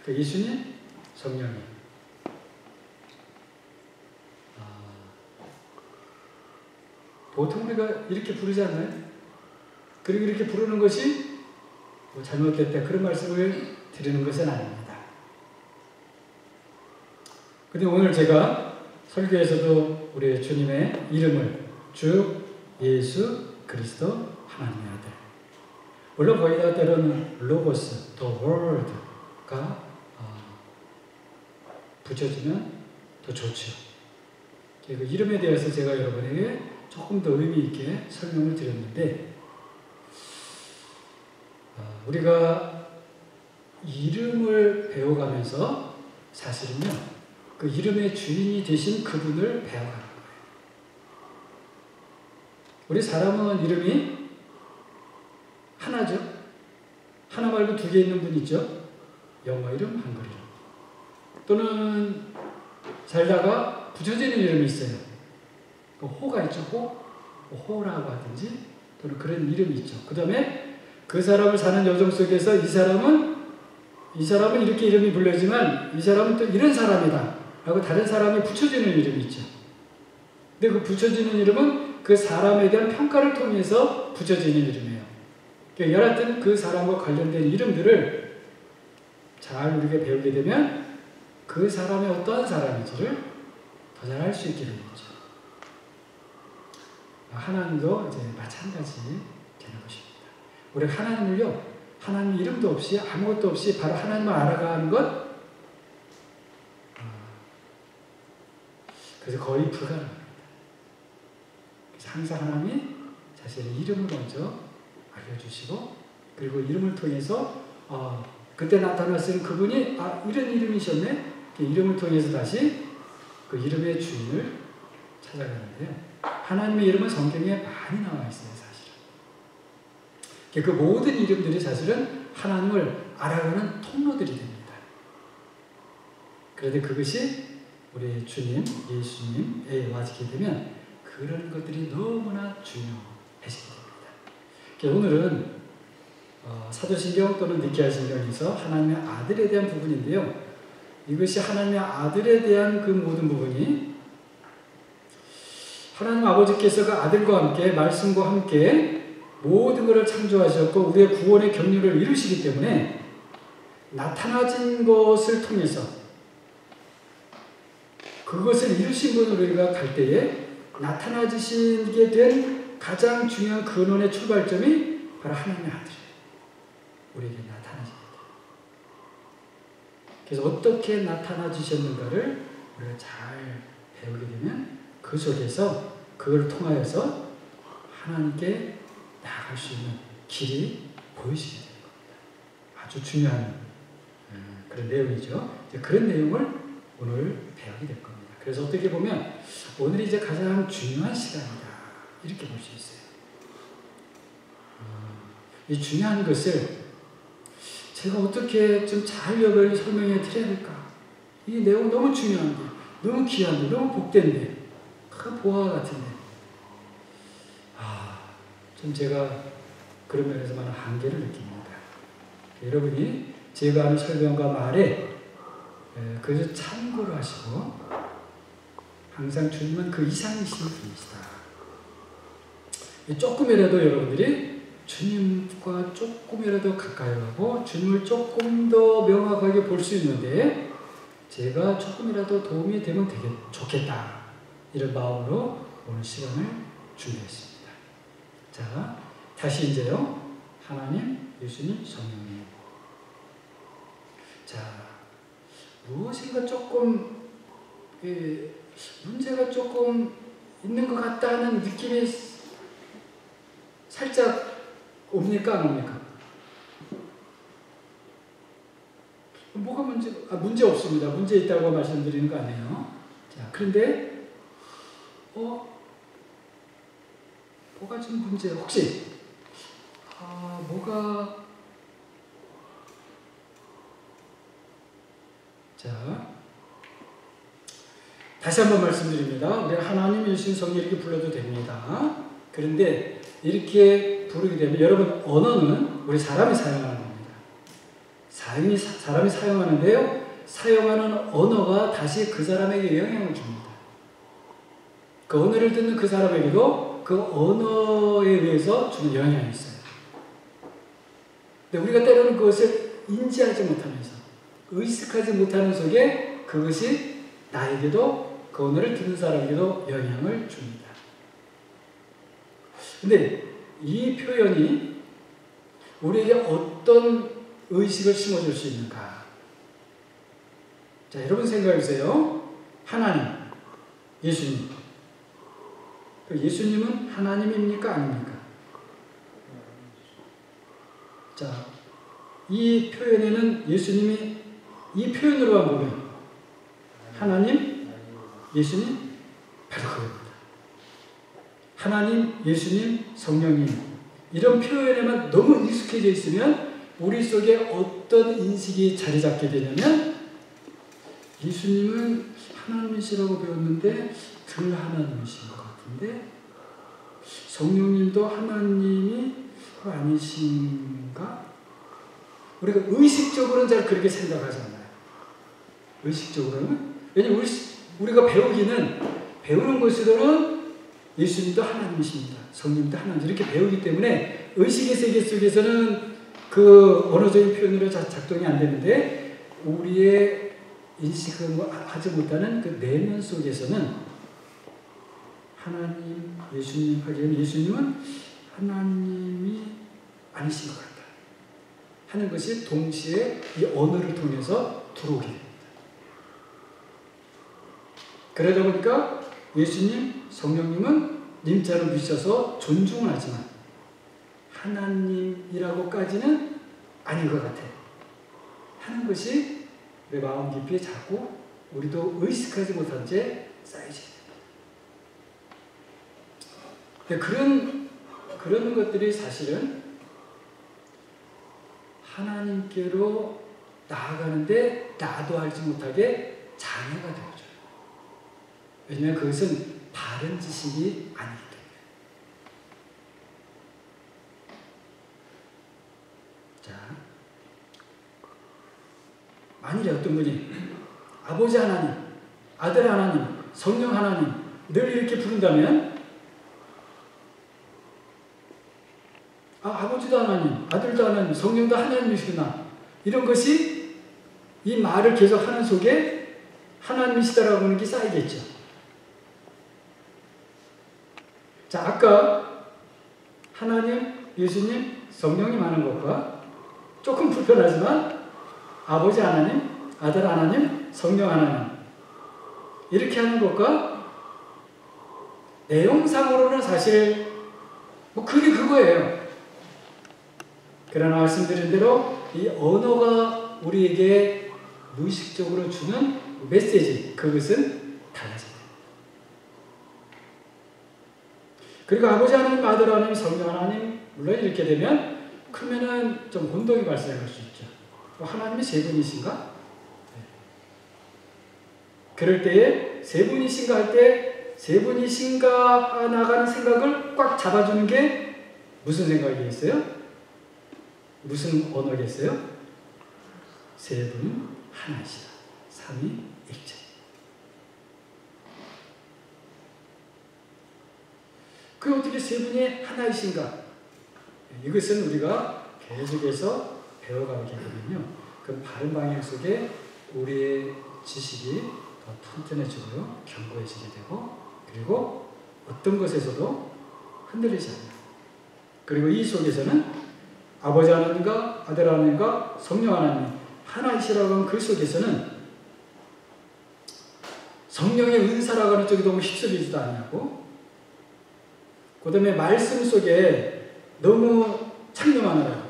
그 예수님, 성령님. 보통 우리가 이렇게 부르지 않나요? 그리고 이렇게 부르는 것이 뭐 잘못됐다 그런 말씀을 드리는 것은 아닙니다. 근데 오늘 제가 설교에서도 우리 주님의 이름을 주 예수 그리스도 하나님의 아들, 물론 거기다 때로는 로고스, the word가 붙여지면 더 좋죠. 그 이름에 대해서 제가 여러분에게 조금 더 의미 있게 설명을 드렸는데, 우리가 이름을 배워가면서 사실은요, 그 이름의 주인이 되신 그분을 배워가는 거예요. 우리 사람은 이름이 하나죠. 하나 말고 두 개 있는 분 있죠. 영어 이름, 한글 이름. 또는 살다가 붙여지는 이름이 있어요. 그 호가 있죠. 호라고 하든지 또는 그런 이름이 있죠. 그 다음에 그 사람을 사는 여정 속에서 이 사람은 이렇게 이름이 불려지만 이 사람은 또 이런 사람이다 라고 다른 사람이 붙여지는 이름이 있죠. 근데 그 붙여지는 이름은 그 사람에 대한 평가를 통해서 붙여지는 이름이에요. 그러니까 여하튼 그 사람과 관련된 이름들을 잘 우리가 배우게 되면 그 사람이 어떠한 사람인지를 더 잘 알 수 있게 되겠죠. 하나님도 이제 마찬가지 되는 것입니다. 우리가 하나님을요, 하나님 이름도 없이 아무것도 없이 바로 하나님을 알아가는 것, 그래서 거의 불가능합니다. 그래서 항상 하나님이 자신의 이름을 먼저 알려주시고, 그리고 이름을 통해서 그때 나타났을 그분이 이런 이름이셨네. 이름을 통해서 다시 그 이름의 주인을 찾아가는데요. 하나님의 이름은 성경에 많이 나와 있어요, 사실은. 그 모든 이름들이 사실은 하나님을 알아가는 통로들이 됩니다. 그런데 그것이 우리 주님, 예수님에 와지게 되면 그런 것들이 너무나 중요해지게 됩니다. 오늘은 사도신경 또는 니케아신경에서 하나님의 아들에 대한 부분인데요. 이것이 하나님의 아들에 대한 그 모든 부분이 하나님 아버지께서 그 아들과 함께 말씀과 함께 모든 것을 창조하셨고 우리의 구원의 경륜을 이루시기 때문에 나타나진 것을 통해서 그것을 이루신 분으로 우리가 갈 때에 나타나지시게 된 가장 중요한 근원의 출발점이 바로 하나님의 아들이에요. 우리에게 나타나십니다. 그래서 어떻게 나타나주셨는가를 우리가 잘 배우게 되면 그 속에서 그걸 통하여서 하나님께 나아갈 수 있는 길이 보이시게 되는 겁니다. 아주 중요한 그런 내용이죠. 그런 내용을 오늘 배우게 될 겁니다. 그래서 어떻게 보면 오늘이 이제 가장 중요한 시간이다 이렇게 볼 수 있어요. 이 중요한 것을 제가 어떻게 좀 잘 여러분에게 설명해 드려야 될까? 이 내용 너무 중요한데, 너무 귀한데, 너무 복된데, 그 보화와 같은데. 좀 제가 그런 면에서 많은 한계를 느낍니다. 여러분이 제가 하는 설명과 말에 그것을 참고를 하시고 항상 주님은 그 이상이신 분이시다. 조금이라도 여러분들이 주님과 조금이라도 가까이 가고 주님을 조금 더 명확하게 볼 수 있는데 제가 조금이라도 도움이 되면 되게 좋겠다. 이런 마음으로 오늘 시간을 준비했습니다. 자, 다시 이제요. 하나님, 예수님, 성령님. 자, 무엇인가 조금 문제가 조금 있는 것 같다는 느낌이 살짝 옵니까? 안 옵니까? 뭐가 문제 없습니다. 문제 있다고 말씀드리는 거 아니에요. 자, 그런데 뭐가 좀 문제 혹시 뭐가 자 다시 한번 말씀드립니다. 우리 하나님, 예수님, 성령 이렇게 불러도 됩니다. 그런데 이렇게 부르게 되면 여러분 언어는 우리 사람이 사용하는 겁니다. 사람이 사용하는데요. 사용하는 언어가 다시 그 사람에게 영향을 줍니다. 그 언어를 듣는 그 사람에게도 그 언어에 의해서 주는 영향이 있어요. 근데 우리가 때로는 그것을 인지하지 못하면서 의식하지 못하는 속에 그것이 나에게도 그 언어를 듣는 사람에게도 영향을 줍니다. 근데 이 표현이 우리에게 어떤 의식을 심어줄 수 있는가? 자, 여러분 생각해보세요. 하나님, 예수님. 예수님은 하나님입니까? 아닙니까? 자, 이 표현에는 예수님이 이 표현으로만 보면 하나님, 예수님, 바로 그겁니다. 하나님, 예수님, 성령님 이런 표현에만 너무 익숙해져 있으면 우리 속에 어떤 인식이 자리 잡게 되냐면 예수님은 하나님이시라고 배웠는데 덜 하나님이신 것 같은데 성령님도 하나님이 아니신가? 우리가 의식적으로는 잘 그렇게 생각하지 않아요. 의식적으로는. 왜냐면 우리가 배우는 것으로는 예수님도 하나님이십니다. 성령님도 하나님 이렇게 배우기 때문에 의식의 세계 속에서는 그 언어적인 표현으로 작동이 안 되는데 우리의 인식을 하지 못하는 그 내면 속에서는 하나님, 예수님 하기에는 예수님은 하나님이 아니신 것 같다 하는 것이 동시에 이 언어를 통해서 들어오게 됩니다. 그러다 보니까 예수님, 성령님은 님자로 비춰서 존중을 하지만 하나님이라고까지는 아닌 것 같아요. 하는 것이 내 마음 깊이에 자꾸 우리도 의식하지 못한 채 쌓이지. 그런 것들이 사실은 하나님께로 나아가는데 나도 알지 못하게 장애가 되어져요. 왜냐하면 그것은 바른 지식이 아니기 때문에. 자, 만일에 어떤 분이 아버지 하나님, 아들 하나님, 성령 하나님 늘 이렇게 부른다면 아버지도 하나님, 아들도 하나님, 성령도 하나님이시구나 이런 것이 이 말을 계속 하는 속에 하나님이시다라고 하는 게 쌓이겠죠. 자, 아까 하나님, 예수님, 성령님 하는 것과 조금 불편하지만 아버지 하나님, 아들 하나님, 성령 하나님 이렇게 하는 것과 내용상으로는 사실 그게 그거예요. 그러나 말씀드린 대로 이 언어가 우리에게 무의식적으로 주는 메시지 그것은 달라집니다. 그리고 아버지 하나님, 아들 하나님, 성령 하나님 물론 이렇게 되면 그러면은 좀 혼동이 발생할 수 있죠. 하나님이 세 분이신가? 그럴 때에 세 분이신가 할 때 세 분이신가 나가는 생각을 꽉 잡아주는 게 무슨 생각이겠어요? 무슨 언어겠어요? 세 분은 하나이시다. 삼위일체. 그 어떻게 세 분이 하나이신가? 이것은 우리가 계속해서 배워가게 되면요. 그 바른 방향 속에 우리의 지식이 더 튼튼해지고요. 견고해지게 되고 그리고 어떤 것에서도 흔들리지 않아요. 그리고 이 속에서는 아버지 하나님과 아들 하나님과 성령 하나님 하나이시라고 하는 그 속에서는 성령의 은사라고 하는 쪽이 너무 휩쓸리지도 않냐고 그 다음에 말씀 속에 너무 창념하느라고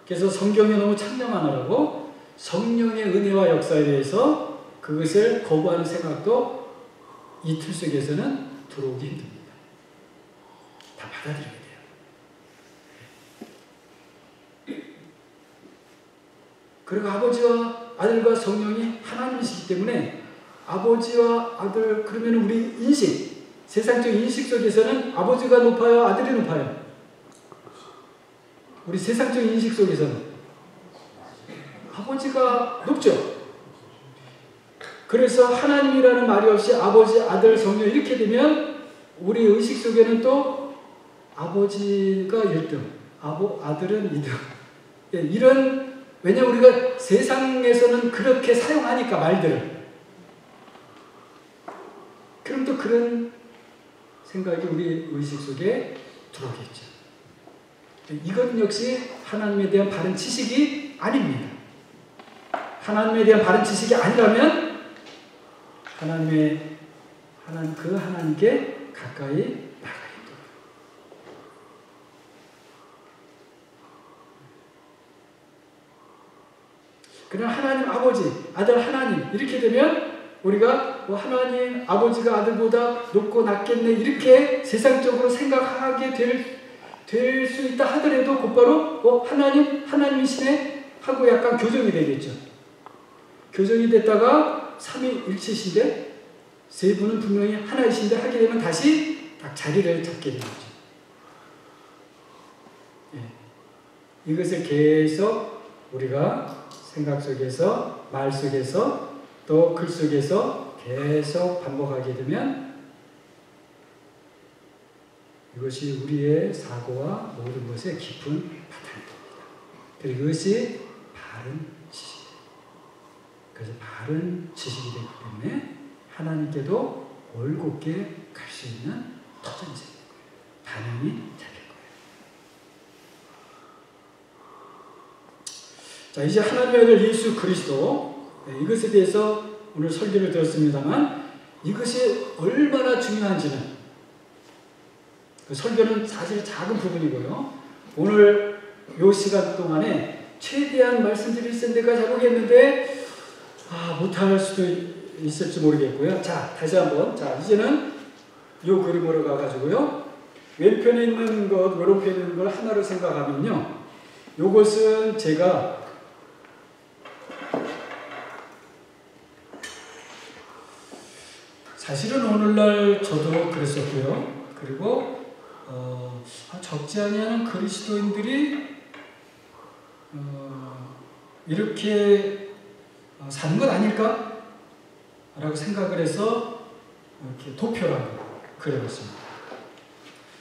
그래서 성경에 너무 창념하느라고 성령의 은혜와 역사에 대해서 그것을 거부하는 생각도 이 틀 속에서는 들어오기 힘듭니다. 다 받아들이게 돼요. 그리고 아버지와 아들과 성령이 하나님이시기 때문에 아버지와 아들 그러면 우리 인식 세상적인 인식 속에서는 아버지가 높아요? 아들이 높아요? 우리 세상적인 인식 속에서는 아버지가 높죠. 그래서 하나님이라는 말이 없이 아버지, 아들, 성령 이렇게 되면 우리 의식 속에는 또 아버지가 1등, 아들은 2등. 이런, 왜냐면 우리가 세상에서는 그렇게 사용하니까 말들을. 그럼 또 그런 생각이 우리 의식 속에 들어오겠죠. 이것 역시 하나님에 대한 바른 지식이 아닙니다. 하나님에 대한 바른 지식이 아니라면 그 하나님께 가까이 나가겠다. 그러나 하나님 아버지, 아들 하나님 이렇게 되면 우리가 하나님 아버지가 아들보다 높고 낫겠네 이렇게 세상적으로 생각하게 될 수 있다 하더라도 곧바로 하나님이시네 하고 약간 교정이 되겠죠. 교정이 됐다가 삼위일체신데 세 분은 분명히 하나이신데 하게 되면 다시 딱 자리를 잡게 되는 거죠. 예. 이것을 계속 우리가 생각 속에서 말 속에서 또 글 속에서 계속 반복하게 되면 이것이 우리의 사고와 모든 것의 깊은 바탕이 됩니다. 그리고 이것이 바른 지식이에요. 그래서 바른 지식이 되기 때문에 하나님께도 올곧게 갈 수 있는 터전이 생길 거예요. 반응이 잡힐 거예요. 자, 이제 하나님의 아들 예수 그리스도, 이것에 대해서 오늘 설교를 들었습니다만 이것이 얼마나 중요한지는, 그 설교는 사실 작은 부분이고요. 오늘 이 시간 동안에 최대한 말씀드릴 텐데가 잘 모르겠는데 못할 수도 있을지 모르겠고요. 자, 다시 한번. 자, 이제는 이 그림으로 가가지고요. 왼편에 있는 것, 오른편에 있는 걸 하나로 생각하면요. 이것은 제가 사실은 오늘날 저도 그랬었고요. 그리고 적지 않은 그리스도인들이 이렇게 사는 것 아닐까? 라고 생각을 해서 이렇게 도표라고 그려봤습니다.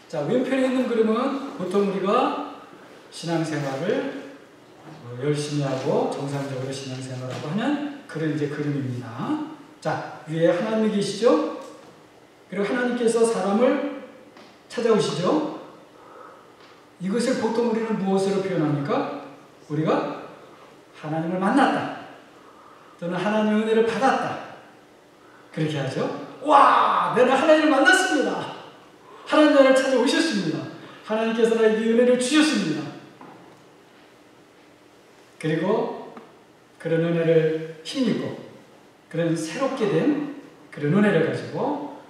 자, 왼편에 있는 그림은 보통 우리가 신앙생활을 열심히 하고 정상적으로 신앙생활하고 하는 그런 이제 그림입니다. 자, 위에 하나님이 계시죠? 그리고 하나님께서 사람을 찾아오시죠? 이것을 보통 우리는 무엇으로 표현합니까? 우리가 하나님을 만났다. 또는 하나님의 은혜를 받았다. 그렇게 하죠. 와! 내가 하나님을 만났습니다. 하나님 나를 찾아오셨습니다. 하나님께서 나에게 은혜를 주셨습니다. 그리고 그런 은혜를 힘입고 그런 새롭게 된 그런 은혜를 가지고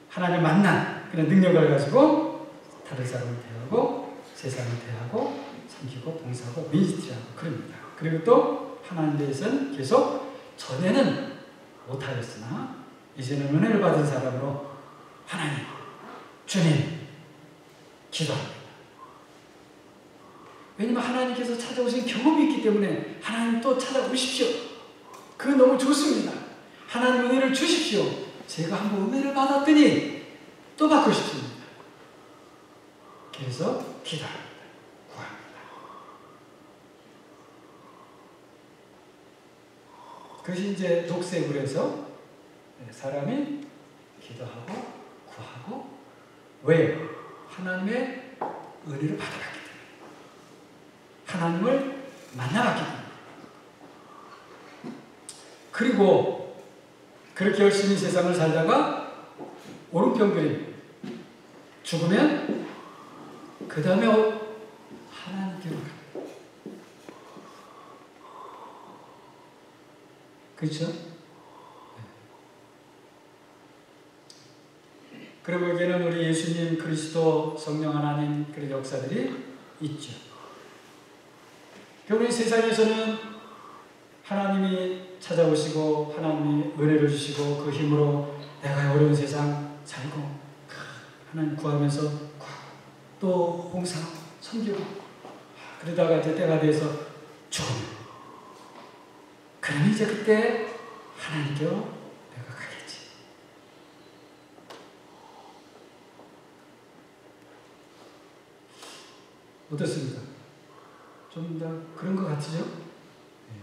하나님을 만난 그런 능력을 가지고 다른 사람을 대하고 세상을 대하고 섬기고 봉사하고 미니스트리하고 그럽니다. 그리고 또 하나님에 대해서는 계속 전에는 못하였으나 이제는 은혜를 받은 사람으로 하나님, 주님 기도합니다. 왜냐하면 하나님께서 찾아오신 경험이 있기 때문에 하나님 또 찾아오십시오. 그건 너무 좋습니다. 하나님 은혜를 주십시오. 제가 한번 은혜를 받았더니 또 받고 싶습니다. 그래서 기도합니다. 구합니다. 그것이 이제 독색을 해서 사람이 기도하고 구하고 왜요? 하나님의 은혜를 받아봤기 때문에 하나님을 만나봤기 때문에 그리고 그렇게 열심히 세상을 살다가 오른편 그림 죽으면 그 다음에 하나님께로 갑니다. 그렇죠? 그리고 여기에는 우리 예수님, 그리스도, 성령 하나님 그런 역사들이 있죠. 우리 세상에서는 하나님이 찾아오시고 하나님이 은혜를 주시고 그 힘으로 내가 어려운 세상 살고 하나님 구하면서 구하고 또 봉사하고 섬기고 그러다가 이제 때가 돼서 죽음 그러면 이제 그때 하나님께로 내가 가겠지. 어떻습니까? 좀 더 그런 것 같으죠? 네.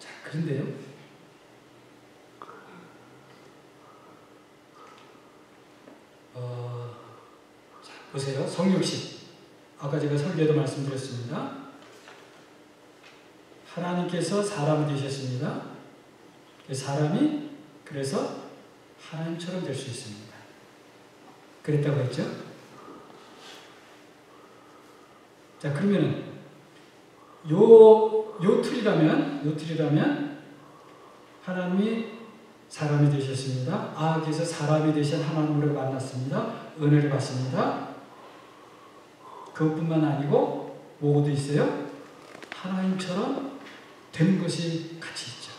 자, 그런데요. 자, 보세요. 성육신. 아까 제가 설교에도 말씀드렸습니다. 하나님께서 사람이 되셨습니다. 사람이 그래서 하나님처럼 될 수 있습니다. 그랬다고 했죠? 자, 그러면은 요 틀이라면 하나님이 사람이 되셨습니다. 그래서 사람이 되신 하나님으로 만났습니다. 은혜를 받습니다. 그것뿐만 아니고 뭐도 있어요? 하나님처럼 된 것이 같이 있죠.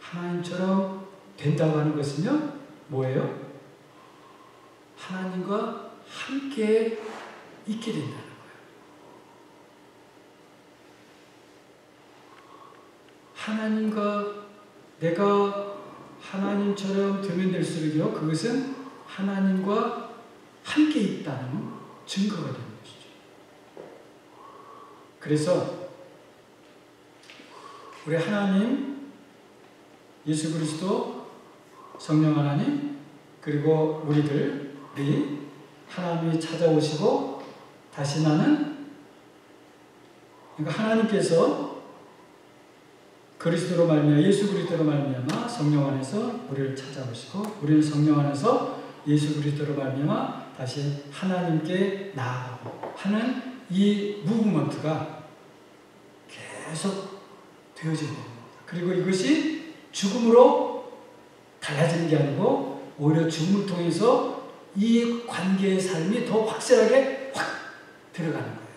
하나님처럼 된다고 하는 것은요, 뭐예요? 하나님과 함께 있게 된다는 거예요. 하나님과 내가 하나님처럼 되면 될수록요, 그것은 하나님과 함께 있다는 증거가 되는 것이죠. 그래서 우리 하나님, 예수 그리스도, 성령 하나님, 그리고 우리 하나님이 찾아오시고 다시 나는, 그러니까 하나님께서 그리스도로 말미암아, 예수 그리스도로 말미암아 성령 안에서 우리를 찾아오시고, 우리는 성령 안에서 예수 그리스도로 말미암아 다시 하나님께 나아가고 하는 이 무브먼트가 계속 되어져야 됩니다. 그리고 이것이 죽음으로 달라지는 게 아니고 오히려 죽음을 통해서 이 관계의 삶이 더 확실하게 확 들어가는 거예요.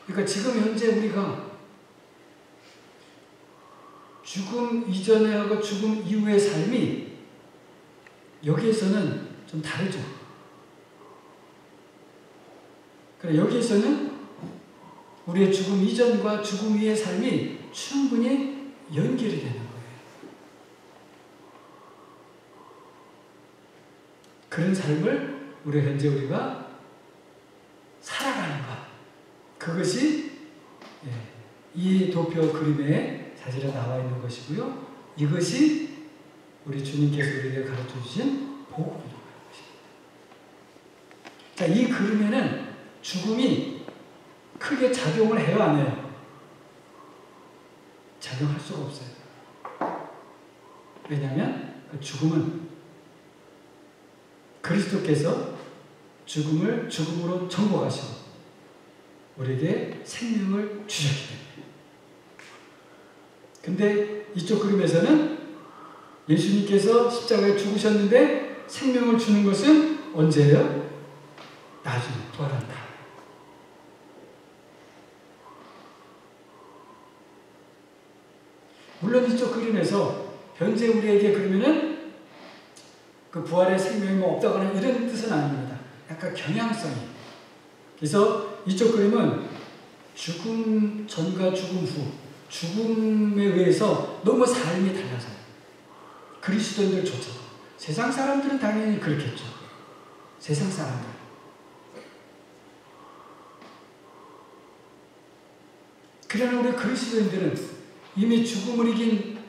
그러니까 지금 현재 우리가 죽음 이전에 하고 죽음 이후의 삶이 여기에서는 좀 다르죠. 그래, 여기에서는 우리의 죽음 이전과 죽음 이후의 삶이 충분히 연결이 되는 거예요. 그런 삶을 현재 우리가 살아가는가. 그것이 이 도표 그림에 사실은 나와 있는 것이고요. 이것이 우리 주님께서 우리에게 가르쳐 주신 복음이라고 하는 것입니다. 자, 이 그림에는 죽음이 크게 작용을 해요, 안 해요? 작용할 수가 없어요. 왜냐하면 그 죽음은 그리스도께서 죽음을 죽음으로 정복하시고 우리에게 생명을 주셨기 때문에. 근데 이쪽 그림에서는 예수님께서 십자가에 죽으셨는데 생명을 주는 것은 언제예요? 나중에 부활한다. 물론 이쪽 그림에서 현재 우리에게 그러면은 그 부활의 생명이 뭐 없다거나 이런 뜻은 아닙니다. 약간 경향성이. 그래서 이쪽 그림은 죽음 전과 죽음 후, 죽음에 의해서 너무 삶이 달라서요. 그리스도인들조차도. 세상 사람들은 당연히 그렇겠죠. 세상 사람들. 그러나 우리 그리스도인들은 이미 죽음을 이긴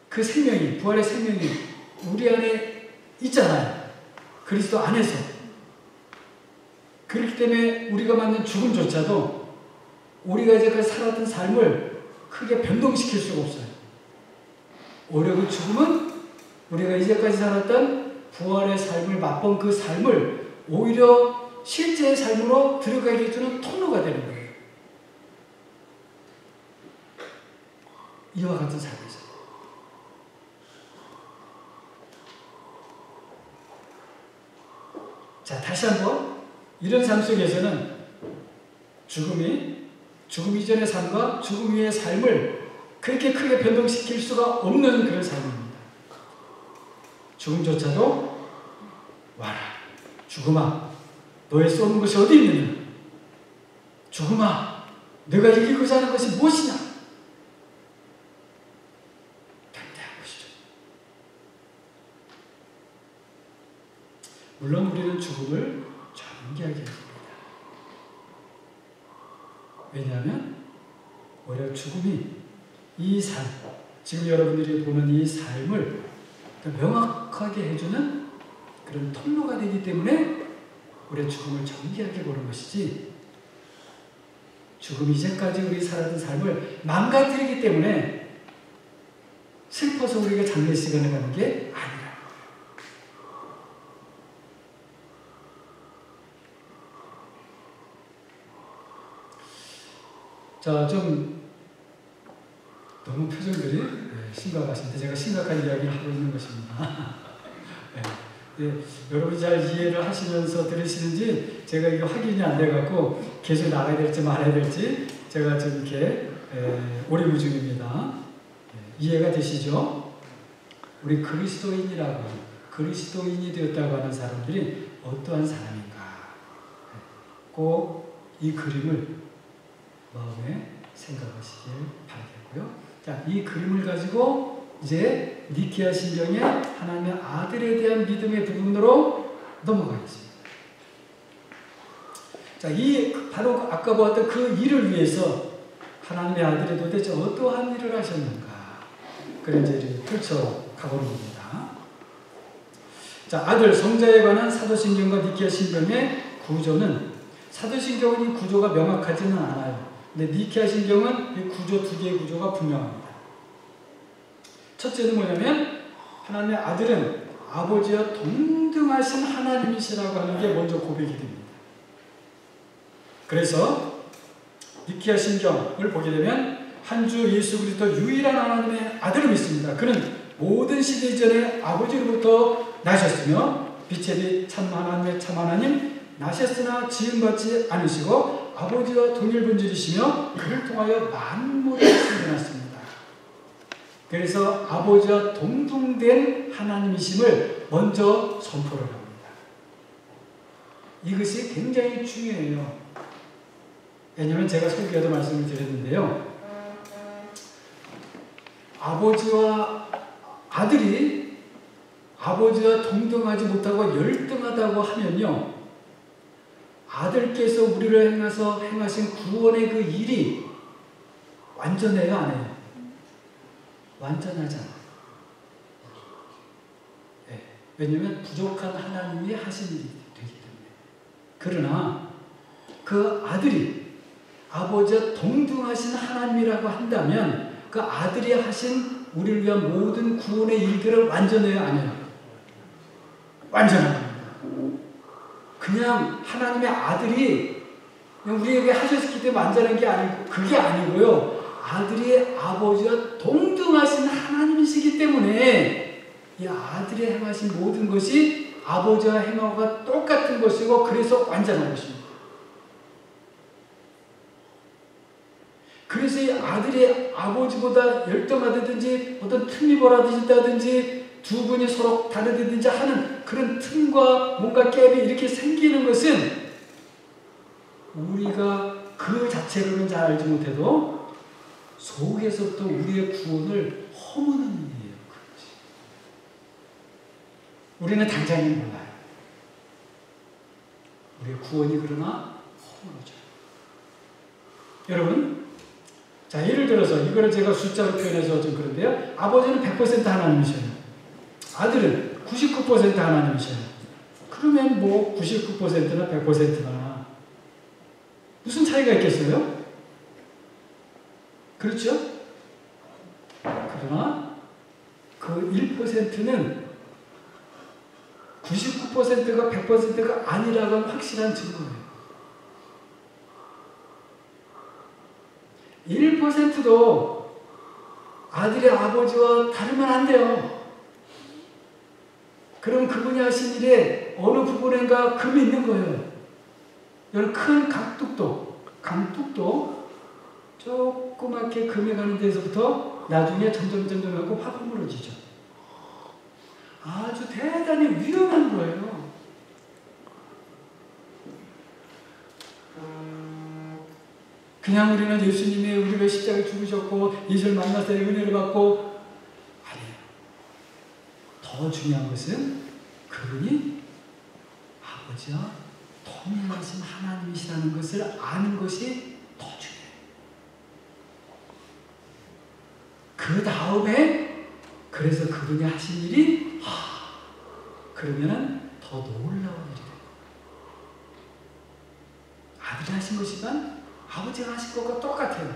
그 생명이, 부활의 생명이 우리 안에 있잖아요. 그리스도 안에서. 그렇기 때문에 우리가 맞는 죽음조차도 우리가 이제까지 살았던 삶을 크게 변동시킬 수가 없어요. 오히려 그 죽음은 우리가 이제까지 살았던 부활의 삶을 맛본 그 삶을 오히려 실제의 삶으로 들어가게 해주는 통로가 되는 거예요. 이와 같은 삶에서. 자, 다시 한번 이런 삶 속에서는 죽음 이전의 삶과 죽음 이후의 삶을 그렇게 크게 변동시킬 수가 없는 그런 삶입니다. 죽음조차도 와라. 죽음아, 너의 쏘는 것이 어디 있느냐? 죽음아, 내가 이기고자 하는 것이 무엇이냐? 담대한 것이죠. 물론 우리는 죽음을 존경하게 됩니다. 왜냐하면 오히려 죽음이 이 삶, 지금 여러분들이 보는 이 삶을 명확하게 해주는 그런 통로가 되기 때문에 우리의 죽음을 정기하게 보는 것이지, 죽음이 이제까지 우리 살았던 삶을 망가뜨리기 때문에 슬퍼서 우리가 장례식을 가는 게 아니라. 자, 좀 너무 표정들이 심각하신데 제가 심각한 이야기를 하고 있는 것입니다. 여러분이 잘 이해를 하시면서 들으시는지 제가 이거 확인이 안 돼갖고 계속 나가야 될지 말아야 될지 제가 좀 이렇게 오리무중입니다. 이해가 되시죠? 우리 그리스도인이라고, 그리스도인이 되었다고 하는 사람들이 어떠한 사람인가, 꼭 이 그림을 마음에 생각하시길 바라겠고요. 자, 이 그림을 가지고 이제 니케아 신경의 하나님의 아들에 대한 믿음의 부분으로 넘어가겠습니다. 자, 바로 아까 보았던 그 일을 위해서 하나님의 아들이 도대체 어떠한 일을 하셨는가, 그런 이제 펼쳐 가보는 겁니다. 자, 아들 성자에 관한 사도신경과 니케아 신경의 구조는, 사도신경은 이 구조가 명확하지는 않아요. 근데 니케아 신경은 이 구조, 두 개의 구조가 분명합니다. 첫째는 뭐냐면 하나님의 아들은 아버지와 동등하신 하나님이시라고 하는 게 먼저 고백이 됩니다. 그래서 니케아 신경을 보게 되면 한 주 예수 그리스도 유일한 하나님의 아들을 믿습니다. 그는 모든 시대 이전에 아버지로부터 나셨으며 빛의 빛 참 하나님의 참 하나님, 나셨으나 지음받지 않으시고 아버지와 동일 본질이시며 그를 통하여 만물을 생겨났습니다. 그래서 아버지와 동등된 하나님이심을 먼저 선포를 합니다. 이것이 굉장히 중요해요. 왜냐하면 제가 설교에도 말씀을 드렸는데요. 아버지와 아들이 아버지와 동등하지 못하고 열등하다고 하면요, 아들께서 우리를 행하신 구원의 그 일이 완전해요, 안 해요? 완전하지 않아요. 네. 왜냐하면 부족한 하나님이 하신 일이 되기 때문에. 그러나 그 아들이 아버지와 동등하신 하나님이라고 한다면 그 아들이 하신 우리를 위한 모든 구원의 일들을 완전해요, 안 해요? 완전합니다. 그냥 하나님의 아들이 그냥 우리에게 하셨기 때문에 완전한 게 아니고, 그게 아니고요. 아들이 아버지와 동등하신 하나님이시기 때문에 이 아들이 행하신 모든 것이 아버지와 행하고가 똑같은 것이고, 그래서 완전한 것입니다. 그래서 이 아들이 아버지보다 열등하다든지 어떤 틈이 벌어진다든지 두 분이 서로 다르다든지 하는 그런 틈과 뭔가 갭이 이렇게 생기는 것은 우리가 그 자체로는 잘 알지 못해도 속에서부터 우리의 구원을 허무는 일이에요. 그렇지. 우리는 당장은 몰라요. 우리의 구원이 그러나 허물어져요. 여러분, 자, 예를 들어서 이거를 제가 숫자로 표현해서 좀 그런데요. 아버지는 100% 하나님이셔요. 아들은 99% 하나님이셔요. 그러면 뭐 99%나 100%나 무슨 차이가 있겠어요? 그렇죠? 그러나 그 1%는 99%가 100%가 아니라는 확실한 증거예요. 1%도 아들의 아버지와 다르면 안 돼요. 그럼 그분이 하신 일에 어느 부분인가 금이 있는 거예요. 여러분, 큰 강둑도 조그맣게 금이 가는 데서부터 나중에 점점 하고 확 허물어지죠. 아주 대단히 위험한 거예요. 그냥 우리는 예수님이 우리를 십자가에 죽으셨고 예수를 만나서 은혜를 받고, 아니에요. 더 중요한 것은 그분이 아버지와 동행하신 하나님이시라는 것을 아는 것이 더 중요해요. 그 다음에 그래서 그분이 하신 일이 그러면은 더 놀라운 일이 돼요. 아들이 하신 것이지만 아버지가 하신 것과 똑같아요.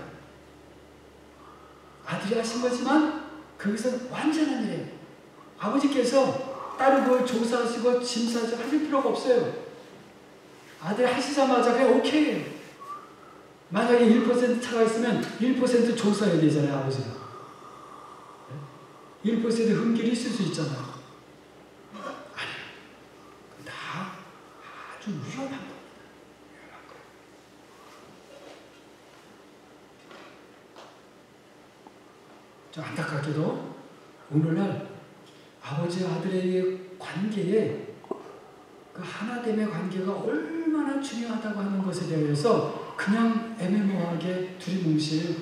아들이 하신 거지만 거기서 완전한 일이에요. 아버지께서 따르고 조사하시고 짐 싸시고 하실 필요가 없어요. 아들이 하시자마자 그냥 오케이예요. 만약에 1% 차가 있으면 1% 조사해야 되잖아요, 아버지가. 1% 흠결이 있을 수 있잖아요. 아니요. 다 아주 위험한 겁니다. 위험한 거예요. 좀 안타깝게도 오늘날 아버지와 아들의 관계에 그 하나됨의 관계가 얼마나 중요하다고 하는 것에 대해서 그냥 애매모호하게 두리뭉실,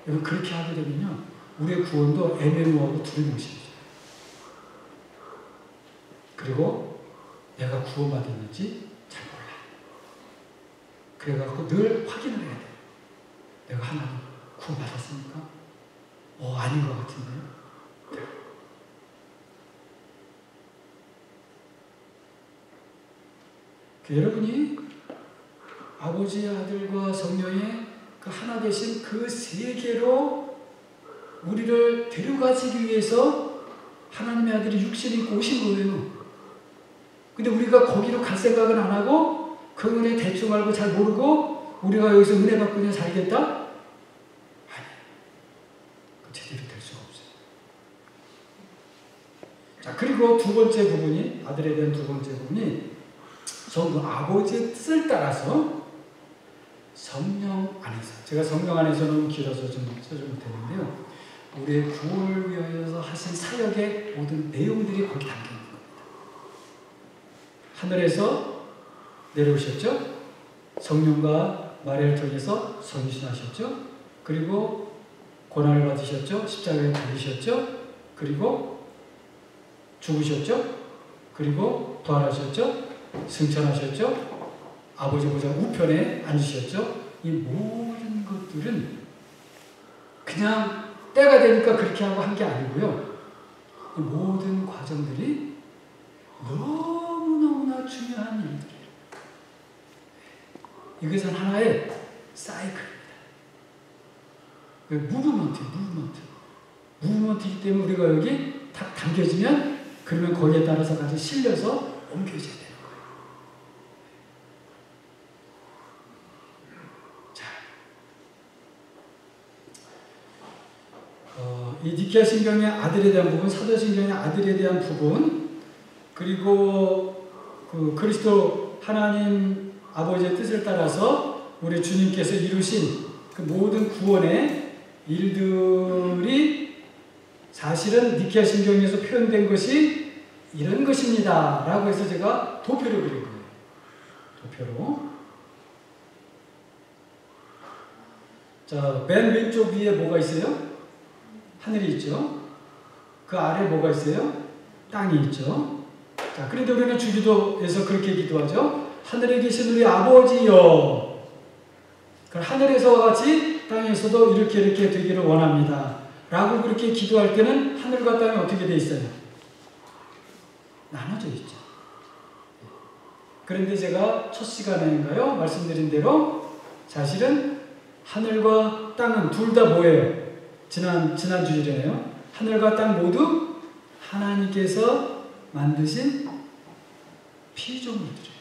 여러분 그렇게 하게 되면요 우리의 구원도 애매모호하고 두리뭉실이죠. 그리고 내가 구원받았는지 잘 몰라. 그래갖고 늘 확인을 해야 돼요. 내가 하나님 구원받았습니까? 아닌 것 같은데요. 여러분이 아버지, 아들과 성령의 그 하나 되신 그 세계로 우리를 데려가시기 위해서 하나님의 아들이 육신을 입고 오신 거예요. 근데 우리가 거기로 갈 생각은 안 하고 그 은혜 대충 알고 잘 모르고 우리가 여기서 은혜 받고 그냥 살겠다? 아니에요. 그 제대로 될 수가 없어요. 자, 그리고 두 번째 부분이, 아들에 대한 두 번째 부분이 전부 아버지의 뜻을 따라서 성령 안에서, 제가 성령 안에서 너무 길어서 좀 써지 못했는데요. 우리의 구원을 위하여서 하신 사역의 모든 내용들이 거기 담겨 있는 겁니다. 하늘에서 내려오셨죠? 성령과 마리아를 통해서 성신하셨죠? 그리고 고난을 받으셨죠? 십자가에 달리셨죠? 그리고 죽으셨죠? 그리고 부활하셨죠? 승천하셨죠? 아버지 보좌 우편에 앉으셨죠? 이 모든 것들은 그냥 때가 되니까 그렇게 하고 한 게 아니고요. 이 모든 과정들이 너무너무나 중요한 일들이에요. 이것은 하나의 사이클입니다. 무브먼트이기 때문에 우리가 여기 딱 당겨지면 그러면 거기에 따라서 같이 실려서 옮겨져야 돼요. 이 니케아 신경의 아들에 대한 부분, 사도신경의 아들에 대한 부분, 그리고 그 그리스도 하나님 아버지의 뜻을 따라서 우리 주님께서 이루신 그 모든 구원의 일들이 사실은 니케아 신경에서 표현된 것이 이런 것입니다 라고 해서 제가 도표를 그린 거예요. 도표로. 자, 맨 왼쪽 위에 뭐가 있어요? 하늘이 있죠. 그 아래 뭐가 있어요? 땅이 있죠. 자, 그런데 우리는 주기도에서 그렇게 기도하죠. 하늘에 계신 우리 아버지여. 하늘에서와 같이 땅에서도 이렇게 되기를 원합니다. 라고 그렇게 기도할 때는 하늘과 땅이 어떻게 돼 있어요? 나눠져 있죠. 그런데 제가 첫 시간에인가요? 말씀드린 대로 사실은 하늘과 땅은 둘 다 뭐예요? 지난 주일이네요. 하늘과 땅 모두 하나님께서 만드신 피조물들이에요.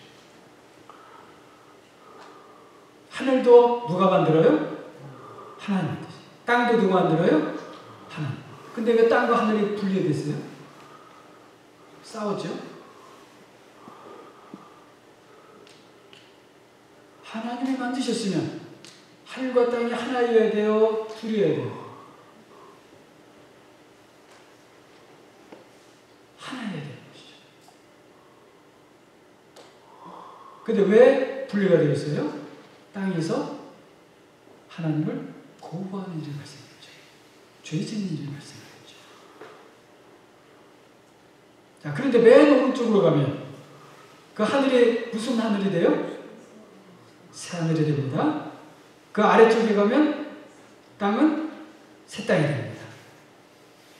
하늘도 누가 만들어요? 하나님 만드시. 땅도 누가 만들어요? 하나님. 근데 왜 땅과 하늘이 분리됐어요? 싸웠죠? 하나님이 만드셨으면 하늘과 땅이 하나여야 돼요? 둘이어야 돼요? 하나여야 되는 것이죠. 근데 왜 분리가 되었어요? 땅에서 하나님을 거부하는 일이 발생했죠. 죄 짓는 일이 발생했죠. 자, 그런데 맨 오른쪽으로 가면 그 하늘이 무슨 하늘이 돼요? 새 하늘이 됩니다. 그 아래쪽에 가면 땅은 새 땅이 됩니다.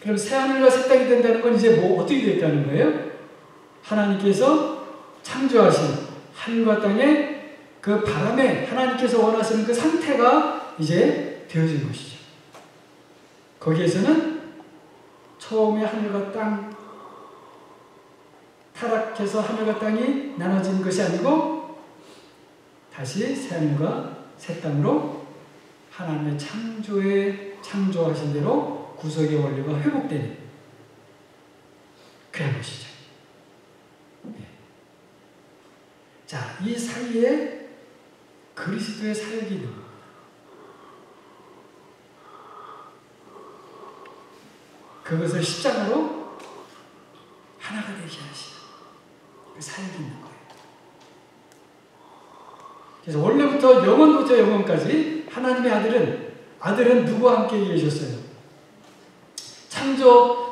그럼 새 하늘과 새 땅이 된다는 건 이제 뭐 어떻게 됐다는 거예요? 하나님께서 창조하신 하늘과 땅의 그 바람에 하나님께서 원하시는 그 상태가 이제 되어진 것이죠. 거기에서는 처음에 하늘과 땅 타락해서 하늘과 땅이 나눠진 것이 아니고 다시 새 하늘과 새 땅으로 하나님의 창조하신 대로 구속의 원리가 회복되는 그런 것이죠. 자, 이 사이에 그리스도의 사역이 있는 겁니다. 그것을 십자가로 하나가 되게 하시는 그 사역이 있는 거예요. 그래서 원래부터 영원부터 영원까지 하나님의 아들은 누구와 함께 계셨어요?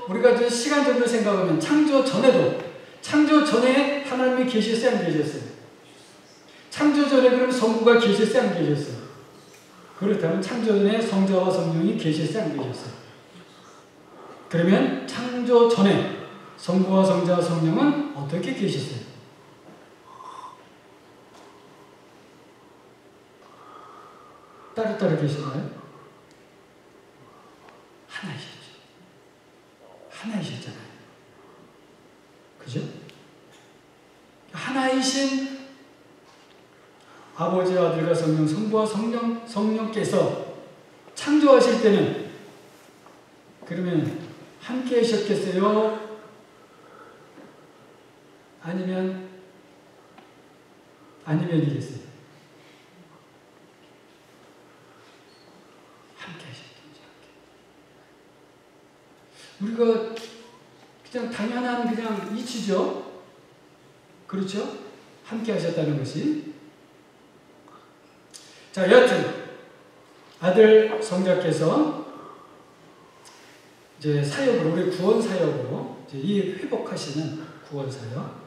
우리가 시간적으로 생각하면 창조 전에 하나님이 계셨어요, 안 계셨어요? 창조 전에 그럼 성부가 계셨어요, 안 계셨어요? 그렇다면 창조 전에 성자와 성령이 계셨어요, 안 계셨어요? 그러면 창조 전에 성부와 성자와 성령은 어떻게 계셨어요? 따로따로 계셨나요? 하나이셨잖아요. 그죠? 하나이신 아버지와 아들과 성령, 성부와 성령께서 창조하실 때는 그러면 함께 하셨겠어요? 아니면이겠어요? 함께 하셨겠죠. 우리가 그냥 당연한 그냥 이치죠. 그렇죠? 함께 하셨다는 것이. 자, 여하튼 아들 성자께서 이제 사역으로, 우리 구원 사역으로 이제 이 회복하시는 구원 사역.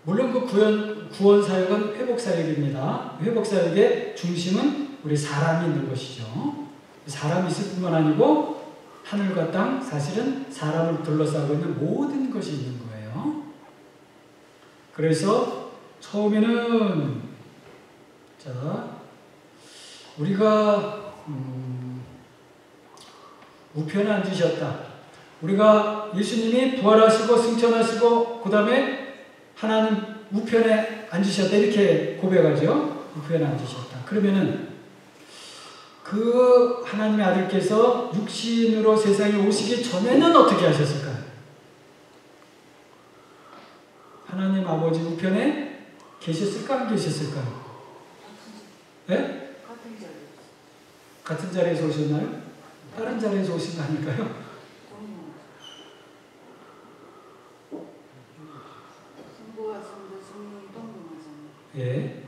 물론 그 구원 사역은 회복 사역입니다. 회복 사역의 중심은 우리 사람이 있는 것이죠. 사람이 있을 뿐만 아니고 하늘과 땅, 사실은 사람을 둘러싸고 있는 모든 것이 있는 거예요. 그래서 처음에는 우리가 우편에 앉으셨다. 우리가 예수님이 부활하시고 승천하시고 그 다음에 하나님 우편에 앉으셨다. 이렇게 고백하죠. 우편에 앉으셨다. 그러면은 그 하나님의 아들께서 육신으로 세상에 오시기 전에는 어떻게 하셨을까요? 하나님 아버지 우편에 계셨을까? 안 계셨을까요? 네? 같은 자리에서 오셨나요? 다른 자리에서 오신 거 아닐까요? 예.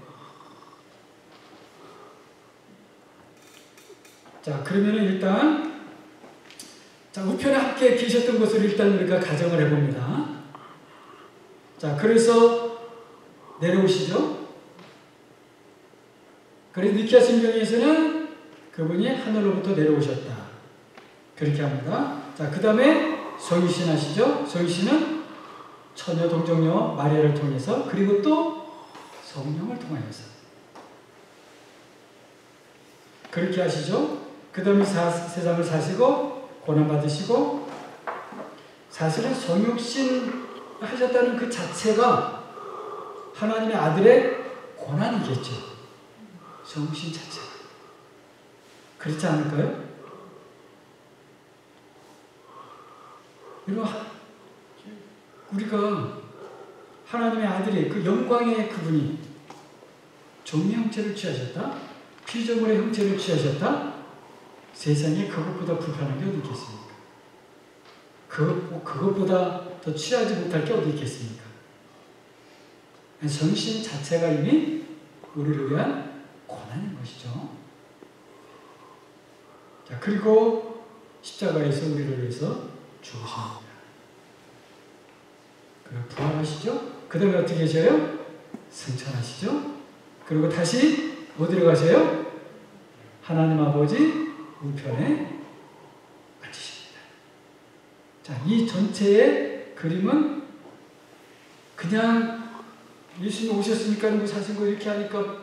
자, 그러면은 일단 우편에 함께 계셨던 것을 일단 우리가 가정을 해봅니다. 자, 그래서 내려오시죠. 그래서 니케아 신명에서는 그분이 하늘로부터 내려오셨다. 그렇게 합니다. 자, 그 다음에 성유신 하시죠. 성유신은 처녀 동정녀 마리아를 통해서, 그리고 또 성령을 통하여서 그렇게 하시죠. 그 다음에 세상을 사시고 고난받으시고, 사실은 성육신 하셨다는 그 자체가 하나님의 아들의 고난이겠죠. 성육신 자체가. 그렇지 않을까요? 우리가 하나님의 아들이 그 영광의 그분이 종의 형체를 취하셨다? 피조물의 형체를 취하셨다? 세상에 그것보다 불편한 게 어디 있겠습니까? 그것보다 더 취하지 못할 게 어디 있겠습니까? 성신 자체가 이미 우리를 위한 고난인 것이죠. 자, 그리고 십자가에서 우리를 위해서 죽으십니다. 그리고 부활하시죠? 그 다음에 어떻게 하셔요? 승천하시죠? 그리고 다시 어디로 가세요? 하나님 아버지 우편에 앉으십니다. 자, 이 전체의 그림은 그냥 예수님 오셨으니까 뭐 사신 거 이렇게 하니까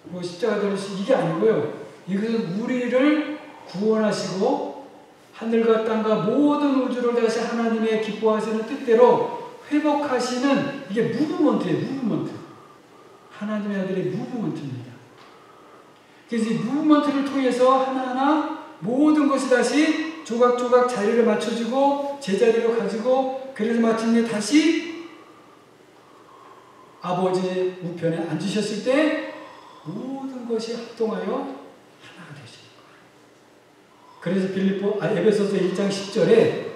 뭐 십자가 달리시 이게 아니고요. 이것은 우리를 구원하시고 하늘과 땅과 모든 우주를 다시 하나님의 기뻐하시는 뜻대로 회복하시는 이게 무브먼트예요. 무브먼트. 하나님의 아들의 무브먼트입니다. 그래서 이 무브먼트를 통해서 하나하나 모든 것이 다시 조각조각 자리를 맞춰주고 제자리로 가지고 그래서 마침내 다시 아버지 우편에 앉으셨을 때 모든 것이 합동하여 하나가 되시는 거예요. 그래서 에베소서 1장 10절에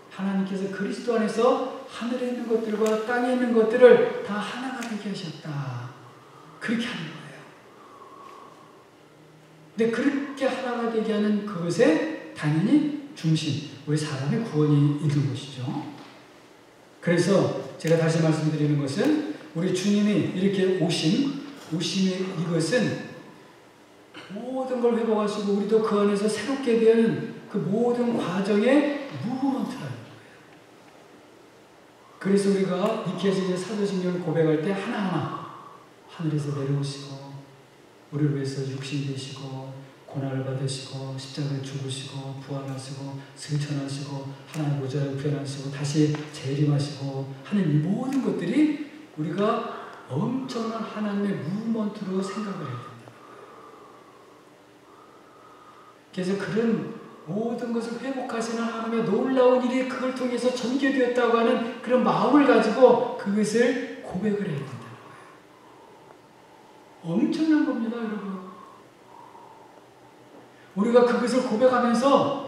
하나님께서 그리스도 안에서 하늘에 있는 것들과 땅에 있는 것들을 다 하나가 되게 하셨다. 그렇게 하는 거예요. 근데 그렇게 하나가 되게 하는 그것에 당연히 중심, 우리 사람의 구원이 있는 것이죠. 그래서 제가 다시 말씀드리는 것은 우리 주님이 이렇게 오심의 이것은 모든 걸 회복하시고 우리도 그 안에서 새롭게 되는 그 모든 과정의 무브먼트라는 거예요. 그래서 우리가 니케아서 사도신경을 고백할 때 하나하나 하늘에서 내려오시고 우리를 위해서 육신 되시고 고난을 받으시고 십자가에 죽으시고 부활하시고 승천하시고 하나님 보좌에 우편하시고 다시 재림하시고 하는 이 모든 것들이 우리가 엄청난 하나님의 무브먼트로 생각을 해야 된다. 그래서 그런 모든 것을 회복하시는 하나님의 놀라운 일이 그걸 통해서 전개되었다고 하는 그런 마음을 가지고 그것을 고백을 해야 된다는 거예요. 엄청난 겁니다, 여러분. 우리가 그것을 고백하면서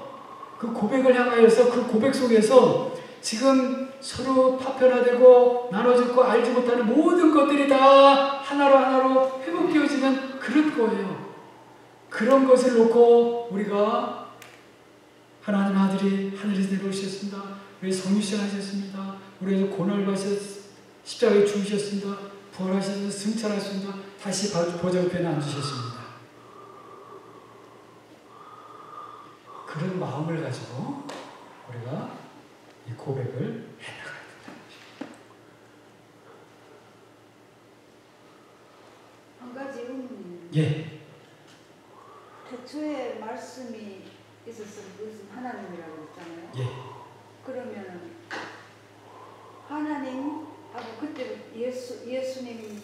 그 고백을 향하여서 그 고백 속에서 지금 서로 파편화되고 나눠지고 알지 못하는 모든 것들이 다 하나로 회복되어지는 그런 거예요. 그런 것을 놓고 우리가 하나님 아들이 하늘에서 내려오셨습니다. 우리 성육신 하셨습니다. 우리에서 고난을 받으셨 십자가에 죽으셨습니다. 부활하셔서 승천하셨습니다. 다시 보좌 우편에 앉으셨습니다. 그런 마음을 가지고 우리가 이 고백을 해나가야 된다. 한 가지 의문이에요. 예. 태초에 말씀이 있었을 그것은 하나님이라고 했잖아요. 예. 그러면은 하나님하고 그때 예수님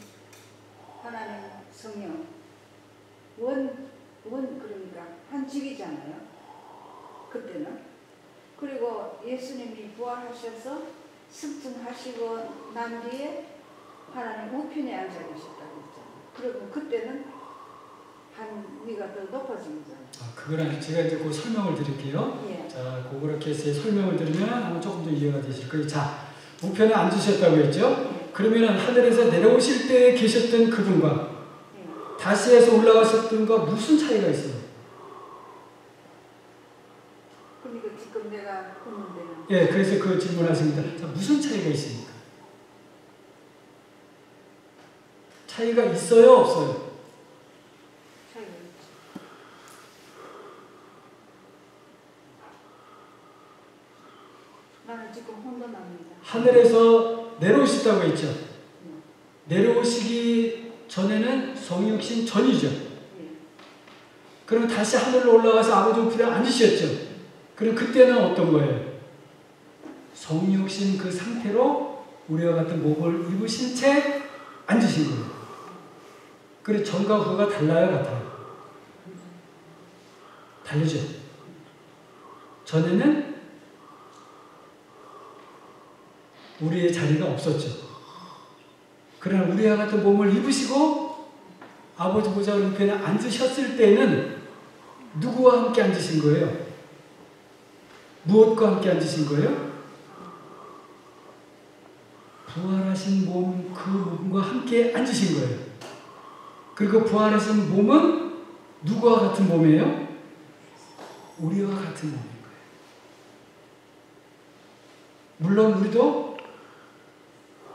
하나님 성령 그러니까 한 집이잖아요. 그때는. 그리고 예수님이 부활하셔서 승천하시고 난 뒤에 하나님 우편에 앉아 계셨다고 했잖아요. 그리고 그때는 한 위가 더 높아진 거잖아요. 그거는 제가 이제 그 설명을 드릴게요. 예. 자, 그렇게 해서 설명을 드리면 아마 조금 더 이해가 되실 거예요. 자, 우편에 앉으셨다고 했죠? 예. 그러면은 하늘에서 내려오실 때 계셨던 그분과 예. 다시 해서 올라가셨던 것과 무슨 차이가 있어요? 그러니까 지금 내가 묻는 데는 예, 그래서 그 질문하십니다. 자, 무슨 차이가 있습니까? 차이가 있어요, 없어요? 차이가 있죠. 나는 지금 혼돈합니다. 하늘에서 내려오셨다고 했죠? 내려오시기 전에는 성육신 전이죠. 예. 그럼 다시 하늘로 올라가서 아버지 우편에 앉으셨죠? 그럼 그때는 어떤 거예요? 성육신 그 상태로 우리와 같은 목을 입으신 채 앉으신 거예요. 그래 전과 후가 달라요, 같아요? 다르죠? 전에는 우리의 자리가 없었죠. 그러나 우리와 같은 몸을 입으시고 아버지 보좌 우편에 앉으셨을 때는 누구와 함께 앉으신 거예요? 무엇과 함께 앉으신 거예요? 부활하신 몸, 그 몸과 함께 앉으신 거예요. 그리고 부활하신 몸은 누구와 같은 몸이에요? 우리와 같은 몸인 거예요. 물론 우리도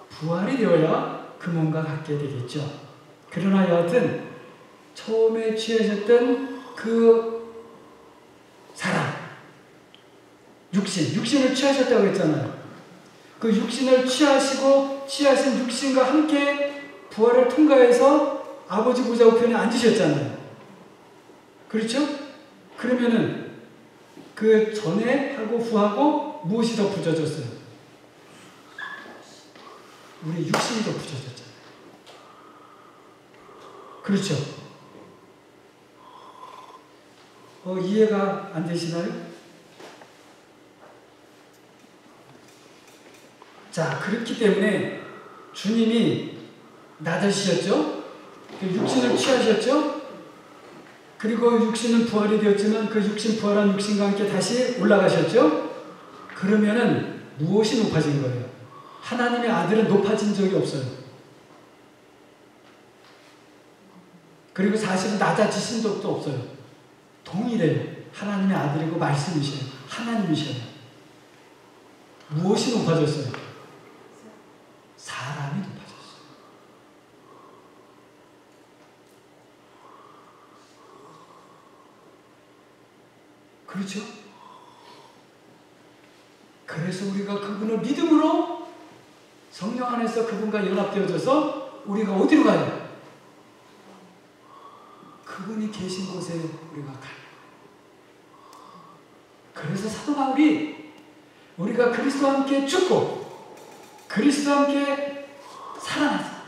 부활이 되어야 그 몸과 같게 되겠죠. 그러나 여하튼 처음에 취하셨던 그 사람, 육신을 취하셨다고 했잖아요. 그 육신을 취하신 육신과 함께 부활을 통과해서 아버지 보좌 우편에 앉으셨잖아요. 그렇죠? 그러면은 그 전에 하고 후하고 무엇이 더 붙여졌어요? 우리 육신이 더 붙여졌잖아요. 그렇죠? 이해가 안 되시나요? 자, 그렇기 때문에 주님이 낮으셨죠? 육신을 취하셨죠? 그리고 육신은 부활이 되었지만 그 육신 부활한 육신과 함께 다시 올라가셨죠? 그러면은 무엇이 높아진 거예요? 하나님의 아들은 높아진 적이 없어요. 그리고 사실은 낮아지신 적도 없어요. 동일해요. 하나님의 아들이고 말씀이셔요. 하나님이셔요. 무엇이 높아졌어요? 사람이 높아졌어요. 그렇죠? 그래서 우리가 그분을 믿음으로 성령 안에서 그분과 연합되어져서 우리가 어디로 가요? 그분이 계신 곳에 우리가 가요. 그래서 사도 바울이 우리가 그리스도와 함께 죽고 그리스도와 함께 살아나서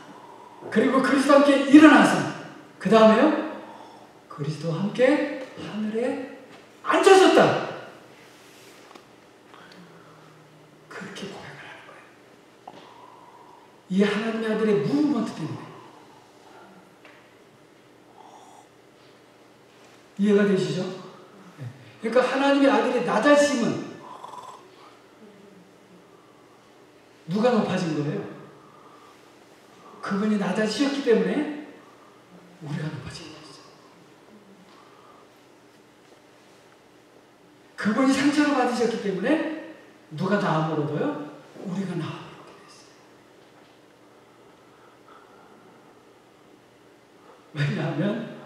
그리고 그리스도와 함께 일어나서 그 다음에요 그리스도와 함께 하늘에 앉아섰다. 그렇게 고백을 하는 거예요. 이 하나님의 아들의 무브먼트 때문에. 이해가 되시죠? 그러니까 하나님의 아들의 낮아짐은 누가 높아진 거예요? 그분이 낮아지셨기 때문에 우리가 높아진 거예요. 그분이 상처를 받으셨기 때문에 누가 나음을 얻어요? 우리가 나음을 얻게 됐어요. 왜냐하면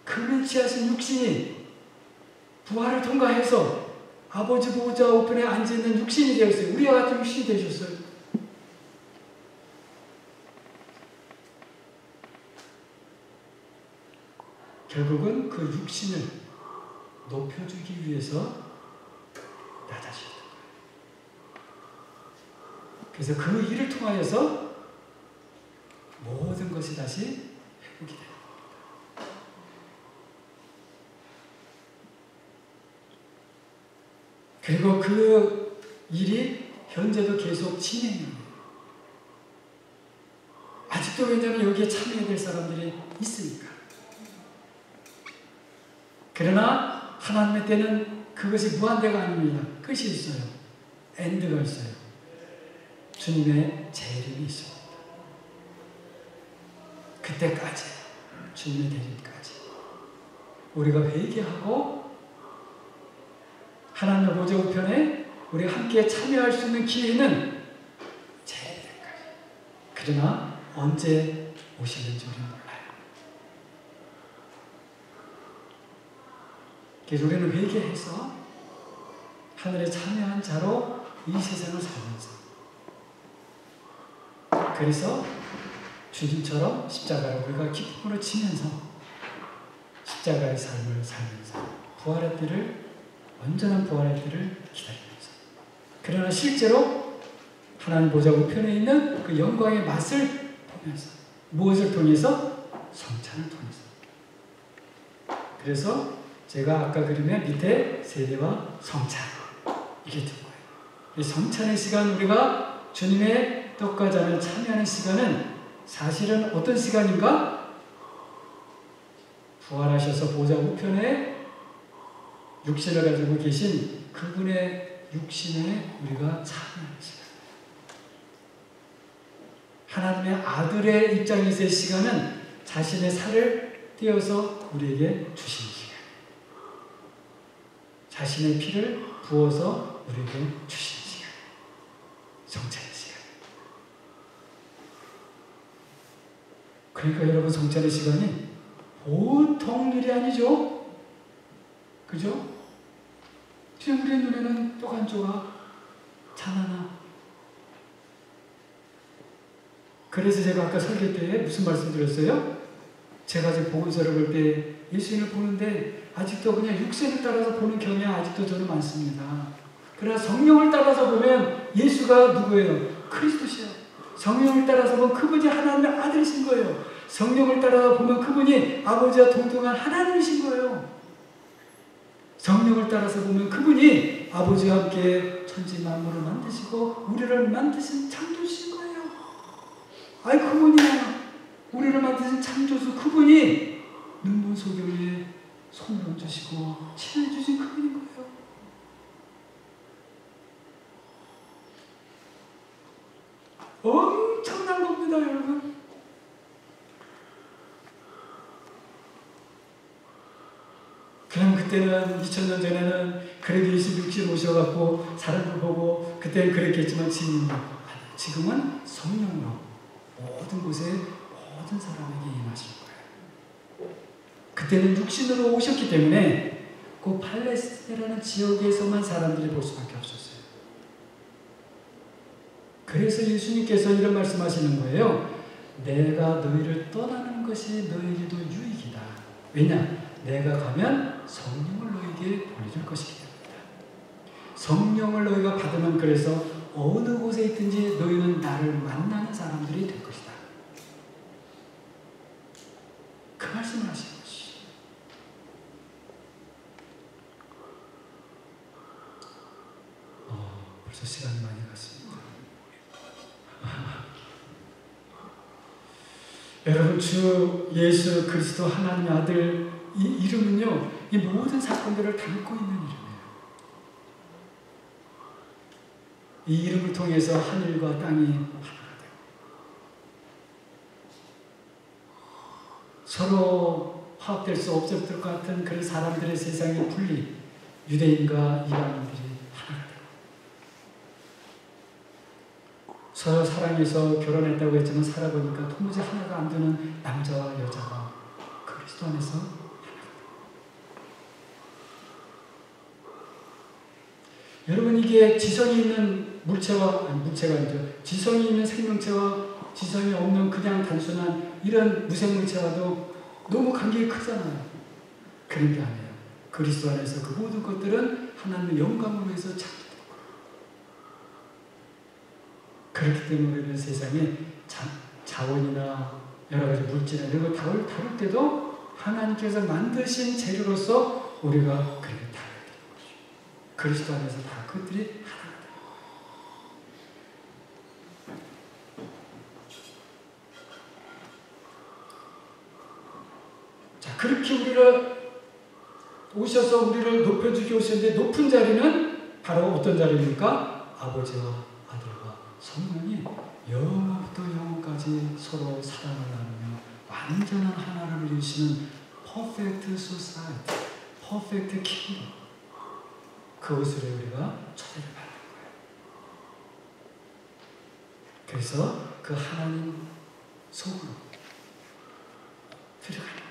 그를 취하신 육신이 부활을 통과해서 아버지 보좌 우편에 앉아있는 육신이 되었어요. 우리와 같은 육신이 되셨어요. 결국은 그 육신을 높여주기 위해서 낮아지셨던 거예요. 그래서 그 일을 통하여서 모든 것이 다시 회복이 됩니다. 그리고 그 일이 현재도 계속 진행합니다. 아직도 왜냐하면 여기에 참여해야 될 사람들이 있으니까. 그러나 하나님의 때는 그것이 무한대가 아닙니다. 끝이 있어요. 엔드가 있어요. 주님의 재림이 있습니다. 그때까지 주님의 대림까지 우리가 회개하고 하나님의 보좌 우편에 우리가 함께 참여할 수 있는 기회는 재림까지. 그러나 언제 오시는지 우리는 몰라요. 그래서 우리는 회개해서 하늘에 참여한 자로 이 세상을 살면서 그래서 주님처럼 십자가를 우리가 기쁨으로 지면서 십자가의 삶을 살면서 부활의 때를 온전한 부활의 때를 기다리면서 그러나 실제로 하나님 보좌 우편에 있는 그 영광의 맛을 보면서 무엇을 통해서? 성찬을 통해서. 그래서 제가 아까 그림의 밑에 세례와 성찬 이게 두 거예요. 이 성찬의 시간 우리가 주님의 떡과 잔을 참여하는 시간은 사실은 어떤 시간인가? 부활하셔서 보좌 우편에 육신을 가지고 계신 그분의 육신에 우리가 참여하는 시간. 하나님의 아들의 입장에서의 시간은 자신의 살을 떼어서 우리에게 주시는 시간. 자신의 피를 부어서 우리에게 주시는 시간. 성찬의 시간. 그러니까 여러분, 성찬의 시간이 보통 일이 아니죠? 그죠? 지금 우리의 눈에는 떡 한 조각, 잔 하나. 그래서 제가 아까 설교 때 무슨 말씀 드렸어요? 제가 지금 복음서를 볼 때 예수님을 보는데 아직도 그냥 육신을 따라서 보는 경향이 아직도 저는 많습니다. 그러나 성령을 따라서 보면 예수가 누구예요? 그리스도시요. 성령을 따라서 보면 그분이 하나님의 아들이신 거예요. 성령을 따라서 보면 그분이 아버지와 동등한 하나님이신 거예요. 성령을 따라서 보면 그분이 아버지와 함께 천지 만물을 만드시고 우리를 만드신 창조주신 거예요. 아이, 그분이야. 우리를 만드신 창조주 그분이 눈먼 소경에 손을 얹으시고 친해주신 그분인 거예요. 엄청난 겁니다, 여러분. 그럼 그때는 2000년 전에는 그래도 예수 육신 오셔갖고 사람을 보고 그때는 그랬겠지만 지금은 성령으로 모든 곳에 모든 사람에게 임하실 거예요. 그때는 육신으로 오셨기 때문에 그 팔레스티나라는 지역에서만 사람들이 볼 수밖에 없었어요. 그래서 예수님께서 이런 말씀하시는 거예요. 내가 너희를 떠나는 것이 너희에게도 유익이다. 왜냐? 내가 가면 성령을 너희에게 보내줄 것이기 때문이다. 성령을 너희가 받으면 그래서 어느 곳에 있든지 너희는 나를 만나는 사람들이 될 것이다. 그 말씀을 하신 것이. 벌써 시간이 많이 갔습니다. 여러분, 주 예수 그리스도 하나님의 아들 이 이름은요, 이 모든 사건들을 담고 있는 이름이에요. 이 이름을 통해서 하늘과 땅이 하나가 되고 서로 화합될 수 없을 것 같은 그런 사람들의 세상의 분리, 유대인과 이방인들이 하나가 되고 서로 사랑해서 결혼했다고 했지만 살아보니까 도무지 하나가 안 되는 남자와 여자가 그리스도 안에서 여러분, 이게 지성이 있는 물체가 아니죠. 지성이 있는 생명체와 지성이 없는 그냥 단순한 이런 무생물체와도 너무 간격이 크잖아요. 그런 게 아니에요. 그리스도 안에서 그 모든 것들은 하나님의 영광을 위해서 창조된 거예요. 그렇기 때문에 우리는 세상에 자원이나 여러 가지 물질이나 이런 걸 다룰 때도 하나님께서 만드신 재료로서 우리가 그렇게 그리스도 안에서 다 그것들이 하나가 돼요. 자, 그렇게 우리를 오셔서 우리를 높여주기 오셨는데 높은 자리는 바로 어떤 자리입니까? 아버지와 아들과 성령이 영원부터 영원까지 서로 사랑을 나누며 완전한 하나를 이루시는 퍼펙트 소사이티, 퍼펙트 킹덤. 그것으로 우리가 초대를 받는 거예요. 그래서 그 하나님 속으로 들어가는 거예요.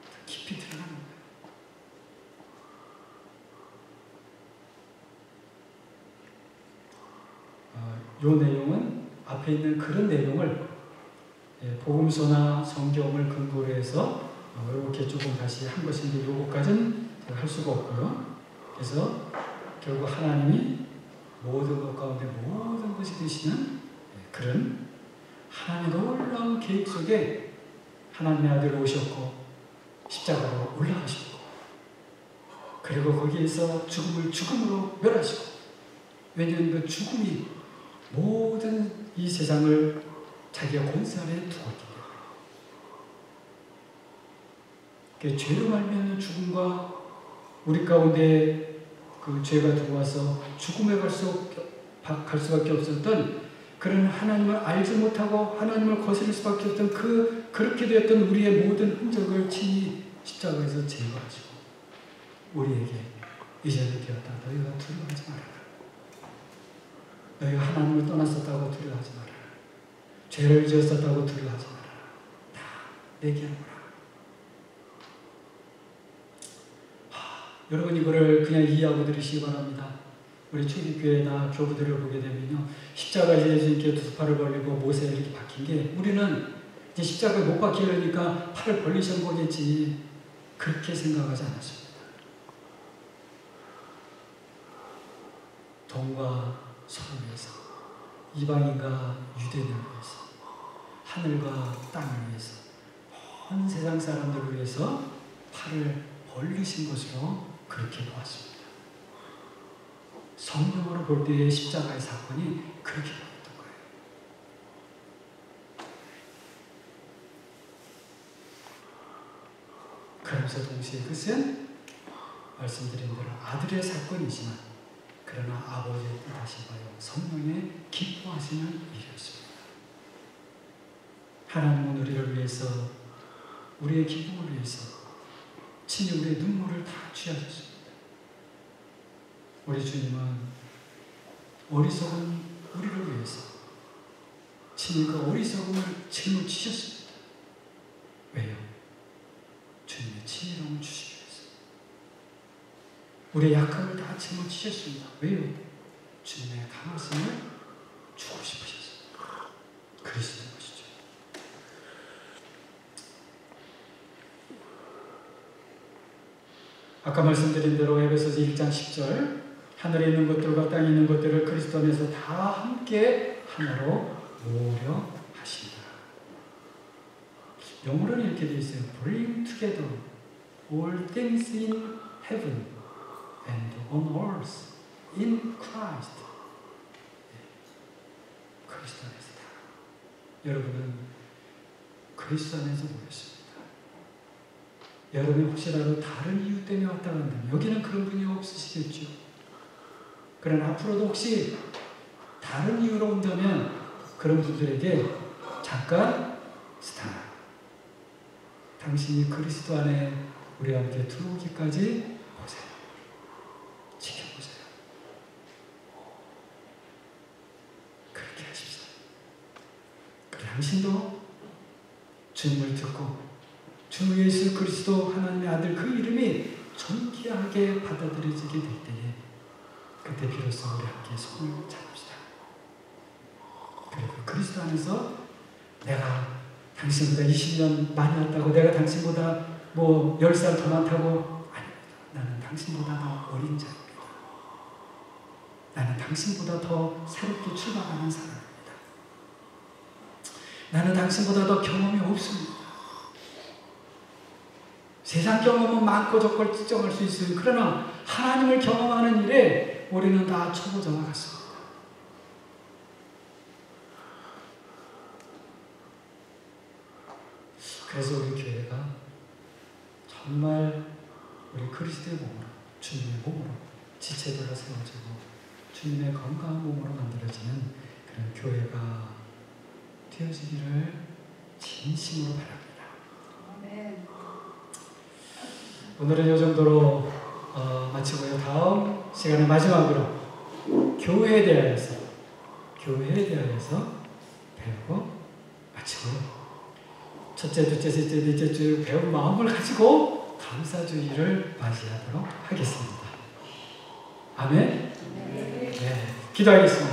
더 깊이 들어가는 거예요. 이 내용은 앞에 있는 그런 내용을 복음서나 성경을 근거로 해서 이렇게 조금 다시 한 것인데 요거까지는 할 수가 없고요. 그래서 결국 하나님이 모든 것 가운데 모든 것이 되시는 그런 하나님의 놀라운 계획 속에 하나님의 아들이 오셨고 십자가로 올라가시고 그리고 거기에서 죽음을 죽음으로 멸하시고 왜냐하면 그 죽음이 모든 이 세상을 자기가 권세 아래 두고 있기 때문에 죄로 말미암는 죽음과 우리 가운데 그 죄가 들어와서 죽음에 갈 수밖에 없었던 그런 하나님을 알지 못하고 하나님을 거스를 수밖에 없던 그렇게 되었던 우리의 모든 흔적을 친히 십자가에서 제거하시고 우리에게 이제는 되었다. 너희가 두려워하지 말아라. 너희가 하나님을 떠났었다고 두려워하지 말아라. 죄를 지었었다고 두려워하지 말아라. 다 내게 오라. 여러분 이거를 그냥 이해하고 들으시기 바랍니다. 우리 초기교회나 교부들을 보게 되면요, 십자가에 예수님께 두 팔을 벌리고 모세에 이렇게 박힌 게, 우리는 이제 십자가에 못 박히려니까 팔을 벌리신 거겠지, 그렇게 생각하지 않았습니다. 동과 서로 위해서, 이방인과 유대인을 위해서, 하늘과 땅을 위해서, 온 세상 사람들을 위해서 팔을 벌리신 것으로 그렇게 보았습니다. 성령으로 볼 때의 십자가의 사건이 그렇게 보였던 거예요. 그러면서 동시에 그것은 말씀드린 대로 아들의 사건이지만, 그러나 아버지의 뜻하신 바요 성령의 기뻐하시는 일이었습니다. 하나님은 우리를 위해서, 우리의 기쁨을 위해서 친히 우리의 눈물을 다 취하셨습니다. 우리 주님은 어리석은 우리를 위해서 친히 그 어리석음을 짊어지셨습니다. 왜요? 주님의 친밀함을 주시기 위해서. 우리의 약함을 다 짊어지셨습니다. 왜요? 주님의 강하심을 주고 싶으셔서. 그리스도인 것이죠. 아까 말씀드린 대로 에베소서 1장 10절, 하늘에 있는 것들과 땅에 있는 것들을 그리스도 안에서 다 함께 하나로 모으려 하신다. 영어로는 이렇게 되어 있어요. Bring together all things in heaven and on earth in Christ. 그리스도 안에서 다. 여러분은 그리스도 안에서 모였습니다. 여러분이 혹시라도 다른 이유 때문에 왔다 간다면, 여기는 그런 분이 없으시겠죠. 그러나 앞으로도 혹시 다른 이유로 온다면 그런 분들에게 잠깐 스탑. 당신이 그리스도 안에 우리와 함께 들어오기까지 보세요. 지켜보세요. 그렇게 하십시오. 당신도 주님을 듣고 주 예수 그리스도 하나님의 아들 그 이름이 존귀하게 받아들여지게 될 때에, 그때 비로소 우리 함께 손을 잡읍시다. 그리고 그리스도 안에서 내가 당신보다 20년 많이 왔다고, 내가 당신보다 뭐 10살 더 많다고, 아닙니다. 나는 당신보다 더 어린 자입니다. 나는 당신보다 더 새롭게 출발하는 사람입니다. 나는 당신보다 더 경험이 없습니다. 세상 경험은 많고 적고 측정할 수 있어요. 그러나 하나님을 경험하는 일에 우리는 다 초보자와 같습니다. 그래서 우리 교회가 정말 우리 그리스도의 몸으로, 주님의 몸으로 지체들로 세워지고 주님의 건강한 몸으로 만들어지는 그런 교회가 되어지기를 진심으로 바랍니다. 아멘. 오늘은 이 정도로 마치고요. 다음 시간에 마지막으로 교회에 대하여서 배우고 마치고요. 첫째, 둘째, 셋째, 넷째 주 배운 마음을 가지고 감사주의를 맞이하도록 하겠습니다. 아멘. 네. 기도하겠습니다.